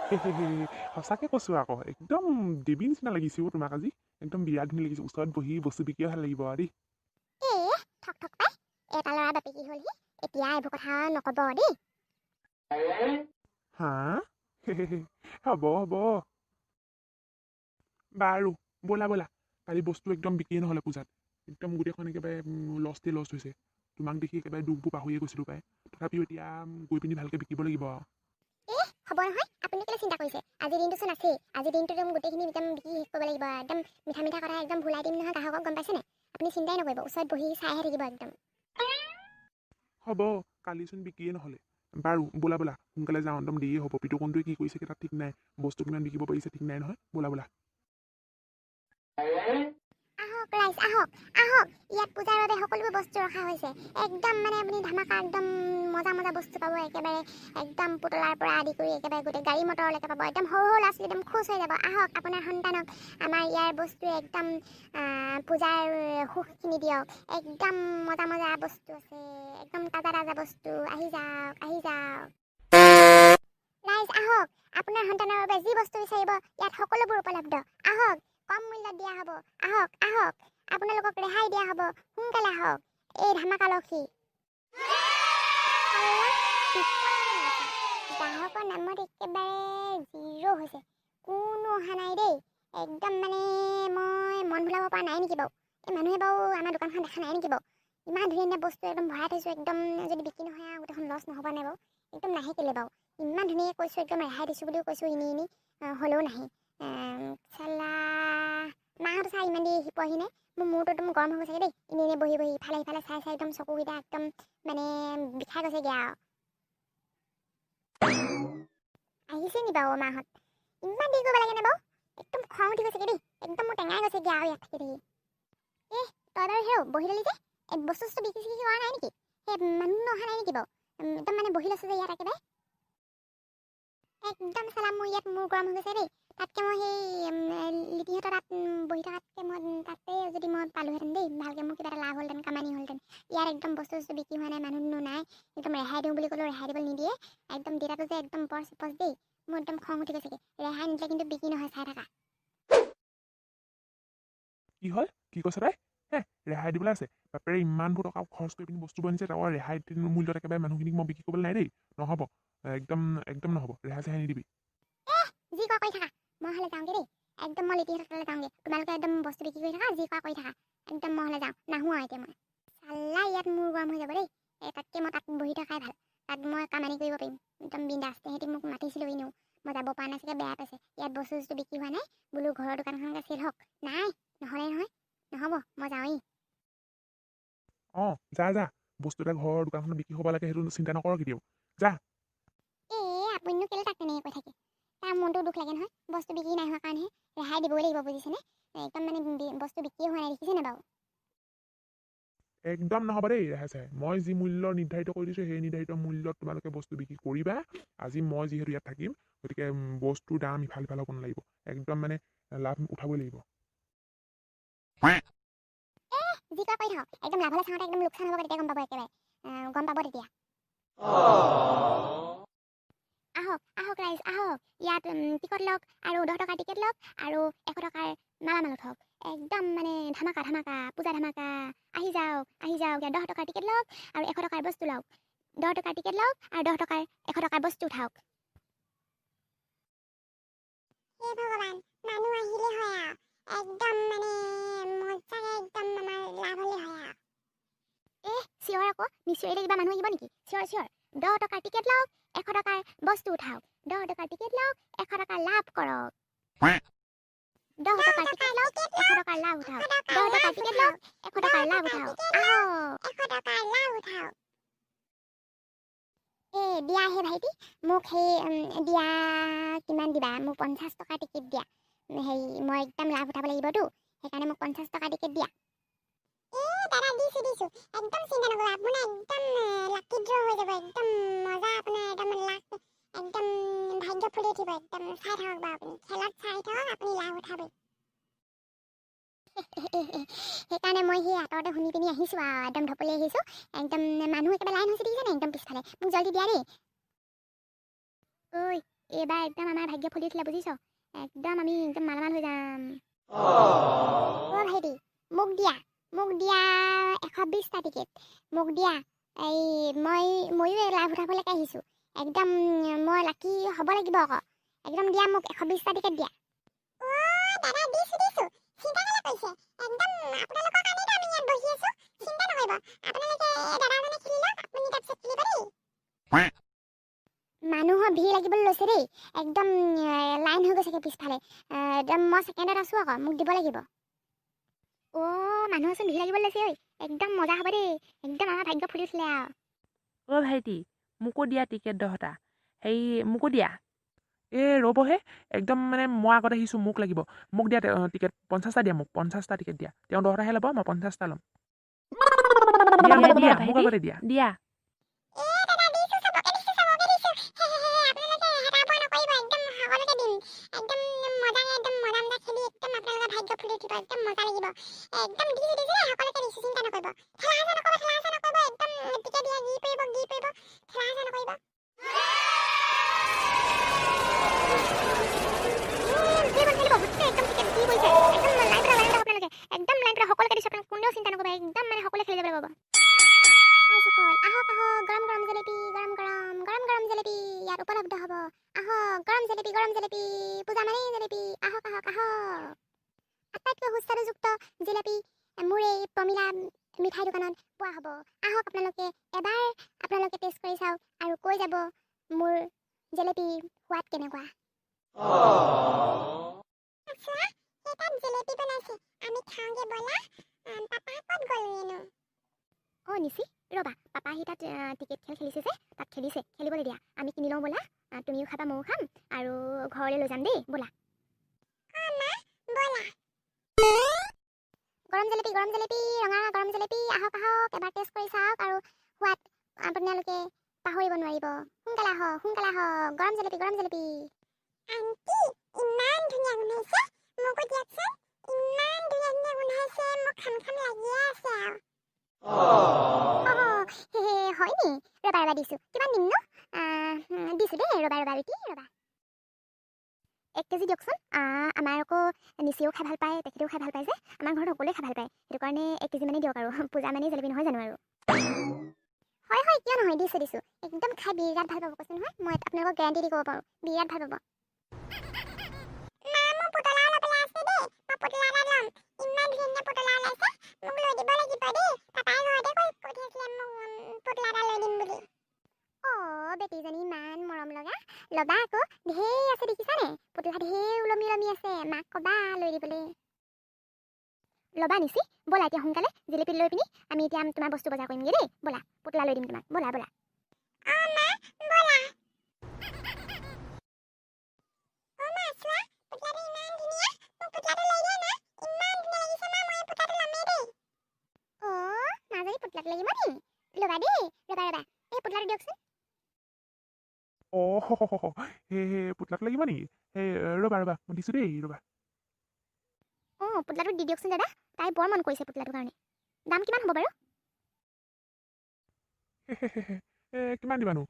সঁচাকে কৈছো আকৌ একদম দেৱী নিচিনা লাগিছে তোমাক আজি একদম বিৰাট ধুনীয়া লাগিছে ওচৰত বহি বস্তু বিকিয়ে ভাল লাগিব দেই এ ঠক ঠক পাই এটা ল'ৰা বাপেকি হ'লহি এতিয়া এইবোৰ কথা নক'ব দেই। হা হ'ব হ'ব বাৰু ব'লা ব'লা কালি বস্তু একদম বিকিয়ে নহ'লে পূজাত একদম গোটেইখন একেবাৰে লষ্টে লষ্ট হৈছে তোমাক দেখি একেবাৰে দুখবোৰ পাহৰিয়ে গৈছিলোঁ পাই তথাপিও এতিয়া গৈ পিনি ভালকৈ বিকিব লাগিব আৰু হ'ব নহয় আপুনি কেলে চিন্তা কৰিছে আজিৰ দিনটোচোন আছেই আজিৰ দিনটো একদম গোটেইখিনি একদম বিকি শেষ কৰিব লাগিব একদম মিঠা মিঠা কথা একদম ভুলাই দিম নহয় গ্ৰাহকক গম পাইছেনে আপুনি চিন্তাই নকৰিব ওচৰত বহি চাইহে থাকিব একদম। হ'ব কালিচোন বিকিয়ে নহ'লে বাৰু ব'লা ব'লা সোনকালে যাওঁ একদম দেৰিয়ে হ'ব পিটুকণটোৱে কি কৰিছে তাত ঠিক নাই বস্তু কিমান বিকিব পাৰিছে ঠিক নাই নহয় ব'লা ব'লা আহক ৰাইজ আহক আহক ইয়াত পূজাৰ বাবে সকলোবোৰ বস্তু ৰখা হৈছে একদম মানে আপুনি ধামাকা একদম মজা মজা বস্তু পাব একেবাৰে একদম পুতলাৰ পৰা আদি কৰি একেবাৰে গোটেই গাড়ী মটৰলৈকে পাব একদম সৰু সৰু ল'ৰা ছোৱালী একদম খুচ হৈ যাব আহক আপোনাৰ সন্তানক আমাৰ ইয়াৰ বস্তুৱে একদম পূজাৰ সুখখিনি দিয়ক একদম মজা মজা বস্তু আছে একদম তাজা তাজা বস্তু আহি যাওক ৰাইজ আহক আপোনাৰ সন্তানৰ বাবে যি বস্তু বিচাৰিব ইয়াত সকলোবোৰ উপলব্ধ আহক কম মূল্যত দিয়া হ'ব আহক আহক আপোনালোকক ৰেহাই দিয়া হ'ব সোনকালে আহক এই ধামাকা লক্ষী গ্ৰাহকৰ নামত একেবাৰে জিৰ' হৈছে কোনো অহা নাই দেই একদম মানে মই মন ভুলাব পৰা নাই নেকি বাৰু এই মানুহে বাৰু আমাৰ দোকানখন দেখা নাই নেকি বাৰু ইমান ধুনীয়া ধুনীয়া বস্তু একদম ভৰাই থৈছোঁ একদম যদি বিক্ৰী নহয় আৰু গোটেইখন লছ নহ'ব নাই বাৰু একদম নাহে কেলে বাৰু ইমান ধুনীয়াকৈ কৈছোঁ একদম ৰেহাই দিছোঁ বুলিও কৈছোঁ এনেই হ'লেও নাহে চালা মাহঁতো চাই ইমান দেৰি পোৱাহি নাই মোৰ মূৰটো একদম গৰম হৈ গৈছেগৈ দেই এনেই বহি বহি ইফালে সিফালে চাই চাই একদম চকুকেইটা একদম মানে বিষাই গৈছেগৈ আৰু আহিছে নি বাৰু মাহঁত ইমান দেৰি কৰিব লাগেনে বাৰু একদম খং উঠি গৈছেগৈ দেই একদম মোৰ টেঙাই গৈছেগৈ আৰু ইয়াত থাকি থাকি তই বাৰু হেৰ বহি ল'লি যে বস্তু চস্তু বিক্ৰী চিক্ৰী কৰা নাই নেকি সেই মানুহ অহা নাই নেকি বাৰু একদম মানে বহি লৈছোঁ যে ইয়াত একেবাৰে একদম চালা মোৰ ইয়াত মোৰ গৰম হৈ গৈছে দেই তাতকৈ মই সেই লিটিহঁতৰ তাত বহি থকাতকৈ মই তাতে যদি মই পালোহেঁতেন দেই ভালকৈ মোৰ কিবা এটা লাভ হ'লহেঁতেন কামানি হ'লহেঁতেন ইয়াত একদম বস্তু চস্তু বিক্ৰী হোৱা নাই মানুহ নাই একদম ৰেহাই দিওঁ বুলি ক'লেও ৰেহাই দিবলৈ নিদিয়ে একদম দেউতাটো যে একদম পচ দেই মোৰ একদম খং উঠি গৈছেগৈ ৰেহাই নিদিলে কিন্তু বিক্ৰী নহয় চাই থাকা কি হ'ল কি কৈছে তাই ৰেহাই দিবলৈ আছে বাপেৰে ইমানবোৰ টকা খৰচ কৰি পিনি বস্তু বনিছে তাৰ ৰেহাই মূল্যত একেবাৰে মানুহখিনিক মই বিক্ৰী কৰিবলৈ নাই দেই নহ'ব একদম একদম নহ'ব ৰেহাই চেহাই নিদিবি যি কোৱা কৰি থাকা মই হ'লে যাওঁগৈ দেই একদম মই লিটিহঁতৰ তালৈ যাওঁগৈ তোমালোকে একদম বস্তু বিক্ৰী কৰি থাকা যি কোৱা কৰি থাকা একদম মই হ'লে যাওঁ নাহোঁ আৰু এতিয়া মই চাল্লা ইয়াত মোৰ গৰম হৈ যাব দেই তাতকৈ মই তাত বহি থকাই ভাল তাত মই কামানি কৰিব পাৰিম একদম বিন্দাছ সিহঁতি মোক মাতিছিলোঁ এনেও মই যাব পৰা নাই চাগে বেয়া পাইছে ইয়াত বস্তু চস্তু বিক্ৰী হোৱা নাই বোলো ঘৰৰ দোকানখনকে চেল হওক নাই নহ'লে নহয় নহ'ব মই যাওঁৱেই অঁ যা যা বস্তু এটা ঘৰৰ দোকানখনত বিক্ৰী হ'ব লাগে সেইটো চিন্তা নকৰ কেতিয়াও যা আপুনিনো কেলৈ তাক তেনেকৈ কৈ থাকে তাৰ মনটো দুখ লাগে নহয় বস্তু বিক্ৰী নাই হোৱা কাৰণেহে ৰেহাই দিবই লাগিব বুজিছেনে একদম মানে বস্তু বিক্ৰীয়ে হোৱা নাই দেখিছেনে বাৰু একদম নহ'ব দেই ৰেহাই চেহাই মই যি মূল্য নিৰ্ধাৰিত কৰি দিছোঁ সেই নিৰ্ধাৰিত মূল্যত তোমালোকে বস্তু বিক্ৰী কৰিবা আজি মই যিহেতু ইয়াত থাকিম গতিকে বস্তুৰ দাম ইফাল সিফাল হ'ব নালাগিব একদম মানে লাভ উঠাবই লাগিব যি কোৱা কৰি থাকক একদম লাভলৈ চাওঁতে একদম লোকচান হ'ব তেতিয়া গম পাব একেবাৰে গম পাব তেতিয়া আহক আহক ৰাইজ আহক ইয়াত টিকট লওক আৰু 10 টকাৰ টিকেট লওক আৰু 100 টকাৰ মালামাল উঠক একদম মানে ধামাকা ধামাকা পূজা ধামাকা আহি যাওক ইয়াত 10 টকাৰ টিকেট লওক আৰু 100 টকাৰ বস্তু লওক 10 টকাৰ টিকেট লওক আৰু 10 টকাৰ 100 টকাৰ বস্তু উঠাওক হে ভগৱান মানুহ আহিলে হয় একদম মানে মজাকে একদম আমাৰ লাভ হ'লে হয় চিঞৰ আকৌ নিশ্চয়ই কিবা মানুহ আহিব নেকি চিঞৰ 10 টকাৰ টিকেট লওক 100 টকাৰ বস্তু উঠাওক 10 টকাৰ টিকেট লওক 100 টকা লাভ কৰক 10 টকাৰ টিকেট লওক 100 টকাৰ লাভ উঠাওক 10 টকাৰ টিকেট লওক 100 টকাৰ লাভ উঠাওক 100 টকাৰ লাভ উঠাওক দিয়া হে ভাইটি মোক সেই দিয়া কিমান দিবা মোক 50 টকাৰ টিকেট দিয়া হেৰি মই একদম লাভ উঠাব লাগিবতো সেইকাৰণে মোক 50 টকাৰ টিকেট দিয়া দাদা দিছো একদম চিন্তা নকৰিব আপোনাৰ একদম লাকি ড্ৰ হৈ যাব একদম মজা আপোনাৰ একদম লাক একদম ভাগ্য ফুলি উঠিব একদম চাই থাকক বাৰু আপুনি খেলত চাই থাকক আপুনি লাভ উঠাব সেইকাৰণে মই সেই আঁতৰতে শুনি পিনি আহিছোঁ আৰু একদম ঢপলি আহিছোঁ একদম মানুহ একেবাৰে লাইন হৈছে দেখিছেনে একদম পিছফালে মোক জলদি দিয়া দেই ঐ এইবাৰ একদম আমাৰ ভাগ্য ফুলিছিলে বুজিছ একদম আমি একদম মালামাল হৈ যাম ভাইটি মোক দিয়া 120টা টিকেট মোক দিয়া এই ময়ো এই লাভ উঠাবলৈকে আহিছোঁ একদম মই লাকি হ'ব লাগিব আকৌ একদম দিয়া মোক 120টা টিকেট দিয়া দাদা দিছো চিন্তা কেলে কৰিছে একদম আপোনালোকৰ কাৰণেতো আমি ইয়াত বহি আছো চিন্তা নকৰিব আপোনালোকে দাদাজনে খেলি লওক আপুনি তাৰপিছত খেলিব দেই মানুহৰ ভিৰ লাগিবলৈ লৈছে দেই একদম লাইন হৈ গৈছে পিছফালে একদম মই ছেকেণ্ডত আছোঁ আকৌ মোক দিব লাগিব মানুহচোন ভিৰ লাগিবলৈ লৈছে ঐ একদম মজা হ'ব দেই একদম আমাৰ ভাগ্য ফুলিছিলে আৰু ভাইটি মোকো দিয়া টিকেট 10টা হেৰি মোকো দিয়া ৰ'বহে একদম মানে মই আগত আহিছোঁ মোক লাগিব মোক দিয়া টিকেট 50টা দিয়া মোক 50টা টিকেট দিয়া তেওঁ 10টাহে ল'ব মই 50টা ল'ম দিয়া মোক আগতে দিয়া দিয়া উপলব্ধ হ'ব আহক গৰম জেলেপি পূজা মানে জেলেপি আহক আটাইতকৈ সুস্বাদুযুক্ত জেলেপি মোৰ এই প্ৰমিলা মিঠাই দোকানত পোৱা হ'ব আহক আপোনালোকে এবাৰ আপোনালোকে টেষ্ট কৰি চাওক আৰু কৈ যাব মোৰ জেলেপি সোৱাদ কেনেকুৱা জেলেপি বনাইছে আমি খাওঁগে বলা পাপা ক'ত গ'ল নিচি ৰবা পাপা আহি তাত টিকেট খেলিছে যে তাত খেলিবলৈ দিয়া আমি কিনি লওঁ ব'লা তুমিও খাবা ময়ো খাম আৰু ঘৰলৈ লৈ যাম দেই ব'লা গৰম জেলেপি ৰঙা গৰম জেলেপি আহক এবাৰ টেষ্ট কৰি চাওক আৰু সোৱাদ আপোনালোকে পাহৰিব নোৱাৰিব সোনকালে আহক গৰম জেলেপি আণ্টি ইমান ধুনীয়া গোন্ধাইছে মোকো দিয়কচোন ইমান ধুনীয়া গোন্ধাইছে মোক খাম লাগিয়ে আছে হয় নি ৰবা দিছো কিমান দিম ন দিছো দেই ৰবা বেটি ৰবা 1 কেজি দিয়কচোন আমাৰ আকৌ নিচিও খাই ভাল পায় তেখেতেও খাই ভাল পায় যে আমাৰ ঘৰত সকলোৱে খাই ভাল পায় সেইটো কাৰণে 1 কেজি মানে দিয়ক আৰু পূজা মানে জেলেপি নহয় জানো আৰু হয় কিয় নহয় দিছো একদম খাই বিৰাট ভাল পাব কৈছে নহয় মই আপোনালোকক গেৰাণ্টি দি ক'ব পাৰোঁ বিৰাট ভাল পাব বেটিজনী ইমান মৰম লগা ল'বা আকৌ ঢেৰ আছে দেখিছানে পুতলা ঢেৰ ওলমি আছে মাক ক'বা লৈ দিবলৈ ল'বা নিচি ব'লা এতিয়া সোনকালে জেলেপি লৈ পিনি আমি এতিয়া তোমাৰ বস্তু বজাৰ কৰিমগৈ দেই ব'লা পুতলা লৈ দিম তোমাক ব'লা নাজানি পুতলাটো লাগিব নি ল'বা দেই ৰবা এই পুতলাটো দিয়কচোন পুতলাটো লাগিব নেকি ৰবা মই দিছোঁ দেই ৰবা পুতলাটো দি দিয়কচোন দাদা তাই বৰ মন কৰিছে পুতলাটোৰ কাৰণে দাম কিমান হ'ব বাৰু কিমান দিবানো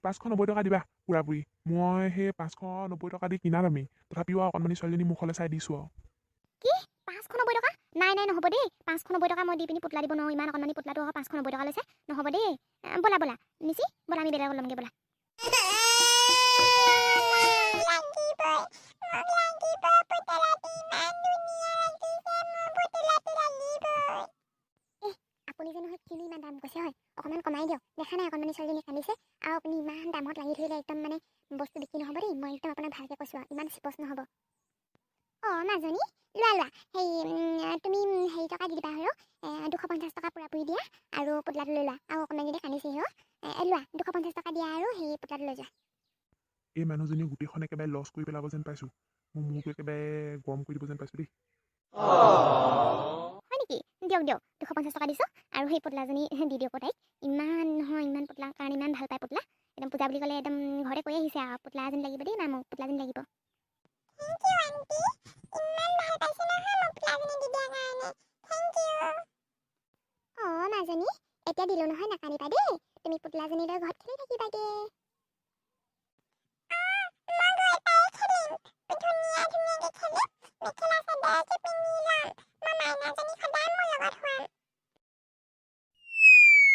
590 টকা দিবা পুৰাপুৰি মই সেই 590 টকা দি কিনা দামী তথাপিও অকণমানি ছোৱালীজনী মুখলৈ চাই দিছোঁ আৰু কি 590 টকা নাই নহ'ব দেই 590 টকা মই দি পিনি পুতলা দিব নোৱাৰোঁ ইমান অকণমানি পুতলাটো 590 টকা লৈছে নহ'ব দেই ব'লা নিচি ব'লা আমি বেলেগত ল'মগৈ ব'লা আপুনি যে নহয় কিনি ইমান দাম কৈছে হয় অকণমান কমাই দিয়ক দেখা নাই অকণমানি ছোৱালীজনী কান্দিছে আৰু আপুনি ইমান দামত লাগি ধৰিলে একদম মানে বস্তু বিক্ৰী নহ'ব দেই মই একদম আপোনাক ভালকৈ কৈছোঁ ইমান চিপচ নহ'ব মাজনী লোৱা তুমি হেৰি টকা দি দিবা আৰু 250 টকা পুৰাপুৰি দিয়া আৰু পুতলাটো লৈ লোৱা আৰু অকণমানি যদি কান্দিছে লোৱা 250 টকা দিয়া আৰু সেই পুতলাটো লৈ যোৱা এই মানুহজনী গোটেইখন একেবাৰে লছ কৰি পেলাব যেন পাইছোঁ মোৰ মূৰটো একেবাৰে গৰম কৰি দিব যেন পাইছোঁ দেই হয় নেকি দিয়ক 250 টকা দিছোঁ আৰু সেই পুতলাজনী দি দিয়ক তাইক ইমান পুতলাৰ কাৰণে ইমান ভাল পায় পুতলা একদম পূজা বুলি ক'লে একদম ঘৰতে কৈ আহিছে আৰু পুতলা এজনী লাগিব দেই মোক পুতলা এজনী লাগিব মাজনী এতিয়া দিলোঁ নহয় নাকান্দিবা দেই তুমি পুতলাজনী লৈ ঘৰত খেলি থাকিবাগে